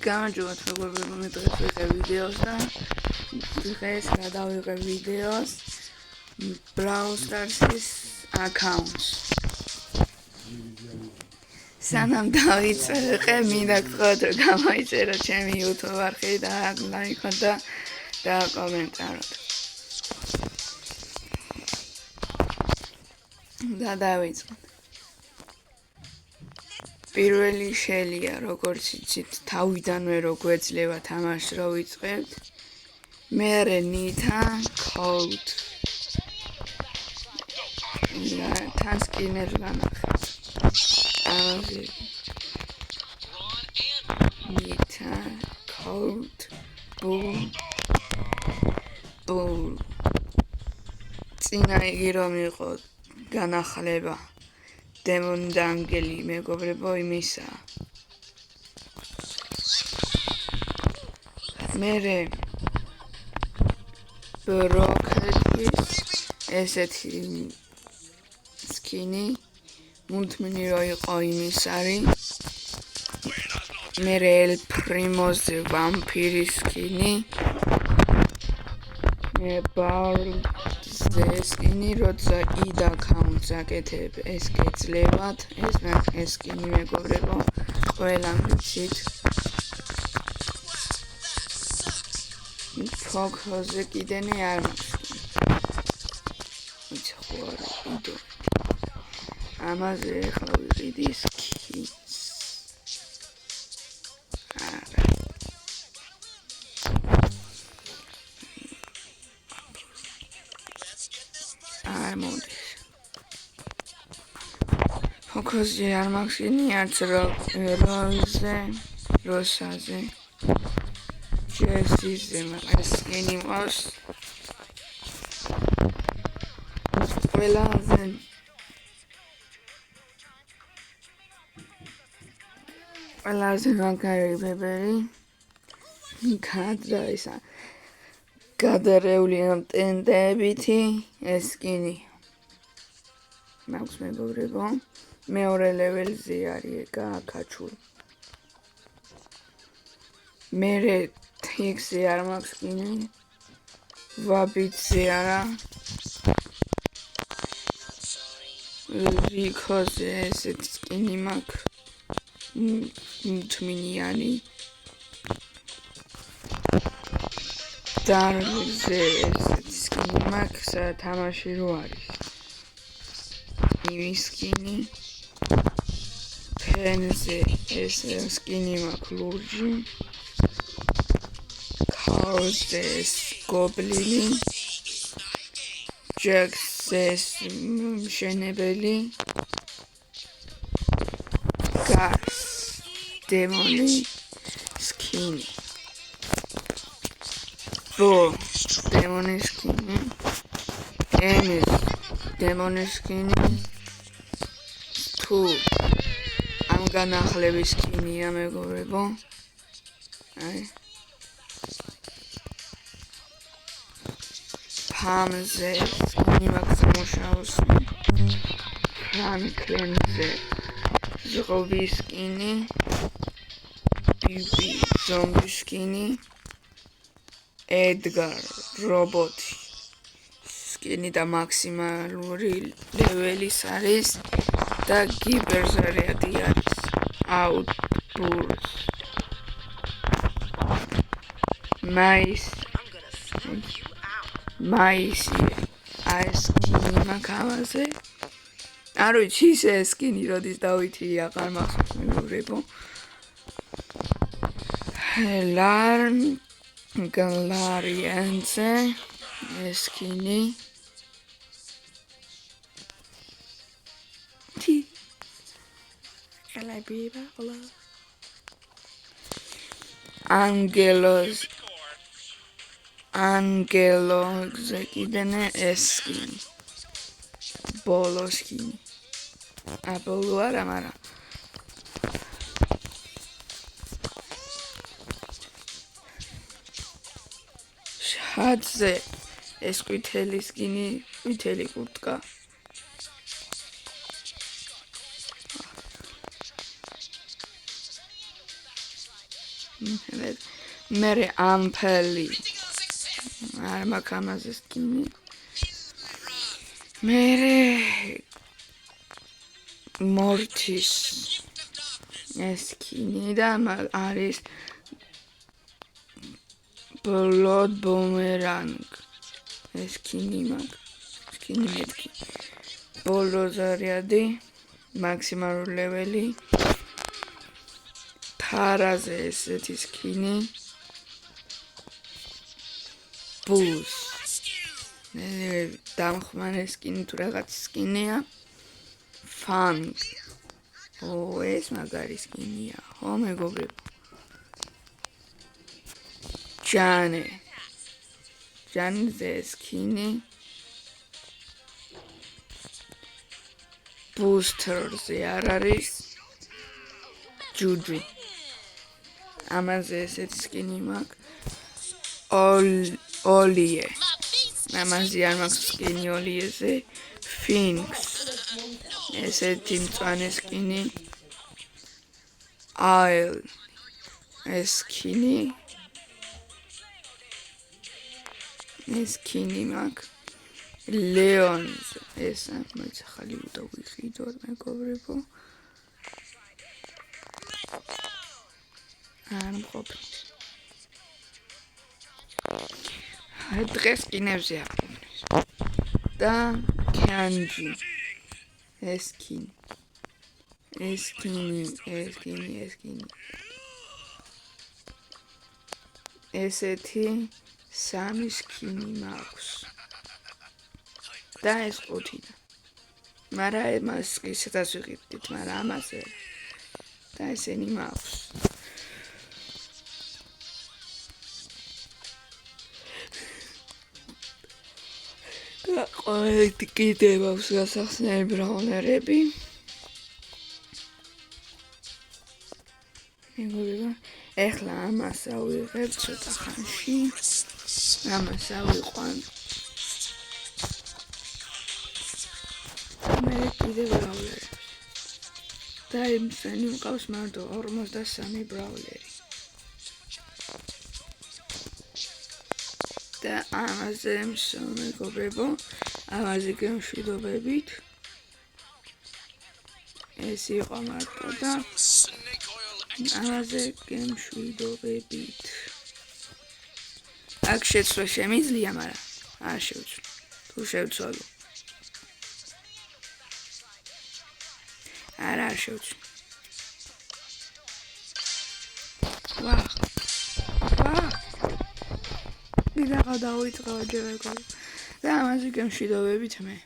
გამარჯობათ მეგობრებო, მე დღეს ვიღებ ვიდეოს და დღეს გადავიღე ვიდეოს Brawl Stars-ის აკაუნტს. სანამ დავიწყე, მინდა გთხოვოთ რომ გამოიწეროთ ჩემი YouTube არხი და ლაიქოთ და კომენტაროთ. და დავიწყოთ. პირველი შელია, როგორც იცით, თავიდანვე რო გვეძლევა თამაშს რო ვიწყებთ. მერე ნითა, Cold. თან სკინებს განახეთ. ამაზე. ნითა, Cold, Bull. წინა იგი რომ იყო განახლება. Demon Dangeli მეგობრებო იმისა. მერე Brocketის ესეთი სკინი მუდმივი რო იყო იმის არის. მერე El Primo's ვამპირის სკინი. სკინი როცა id აკაუნტს აკეთებ ეს გეძლევათ ეს სკინი მეგობრებო ყველა მიცით ფოქოზე კიდენი არ მაქვს ხო არა იდო ამაზე ახლა ვიყიდი სკინს Focus-ი არ მაქვს ინი არც როსაზე ჯესიზე მაგას სკინი მყავს ყველაზე მაგარი ბებერი გადარეული ამ ტენდებითი ეს სკინი მაქვს მეგობრებო მეორე ლეველზე არის გააკაჩული. მერე თიქსი არ მაქვს სკინი. ვაბიტზე არა. რიქოზე ესეთი სკინი მაქვს. მუდმივი. დარზე ესეთი სკინი მაქვს თამაში რო არის. იმის სკინი Penze es skinny maklurji Chaos es goblin Jax es shenebeli Gas demoni skinny Bo demoni skinny Enes demoni skinny Tu ამ განახლების სკინია მეგობრებო. აი. ფამზე სკინი მაქვს სამუშაოს. ფრანკლენზე ზღობის სკინი. ბიბი ზომბი სკინი. ედგარ რობოტი სკინი და მაქსიმალური ლეველის არის. და გიბერზარიადი არის outburst მაისი ეს სკინი მაგავაზე არ ვიცი ეს სკინი როდის დავითი აღარ მახსოვს მეგობრებო გალარიანზე ეს სკინი Angelos კიდენე ეს სკინი ბოლო სკინი აბოლო არა მაგრამ შადზე ეს ყვითელი სკინი ყვითელი კურტკა მერე ამფელი არ მაქვს ამაზე სკინი მერე მორთის ეს სკინი და არის ბლოდ ბუმერანგ ეს სკინი მაქვს სკინი მეთქი ბოლო ზარიადი მაქსიმალური ლეველი თარაზე ესეთი სკინი ბუს დამხმარე სკინი თუ რაღაც სკინია ფანკ ეს მაგარი სკინია ხო მეგობრებო ჯანზე სკინი ბუსტერზე არ არის ჯუჯი ამაზე ესეთი სკინი მაქვს ოლიე ამაზე არ მაქვს სკინი ოლიეზე ფინკს ესეთი მწვანე სკინი აილ ეს სკინი მაქვს ლეონს ეს მეც ახალი დავიხიდოთ მეგობრებო არ მყოფნის დღეს სკინებზე აღვნიშნე და კანჯი ეს სკინი ესეთი სამი სკინი მაქვს და ეს 5 მაგრამ εμას ისედაც ვიყიდით მაგრამ ამაზე და ესენი მაქვს და ყოველთვის კიდევ აქვს გასახსნელი ბრაუნერები მეგობრებო ეხლა ამას ავიღებ ცოტა ხანში ამას ავიყვან მე კიდევ ბრაუნერებს და იმსენი მყავს მარტო 53 ბრაუნერი და ამაზე მეგობრებო ამაზე გემშვიდობებით ეს იყო მარტო და ამაზე გემშვიდობებით აქ შეცვლა შემიძლია მაგრამ არ შევცვლი თუ შევცვალო არ შევცვლი ვახ მიდაღა დავიწყო ჯერ მეგობრებო და ამაზე გემშვიდობებით მე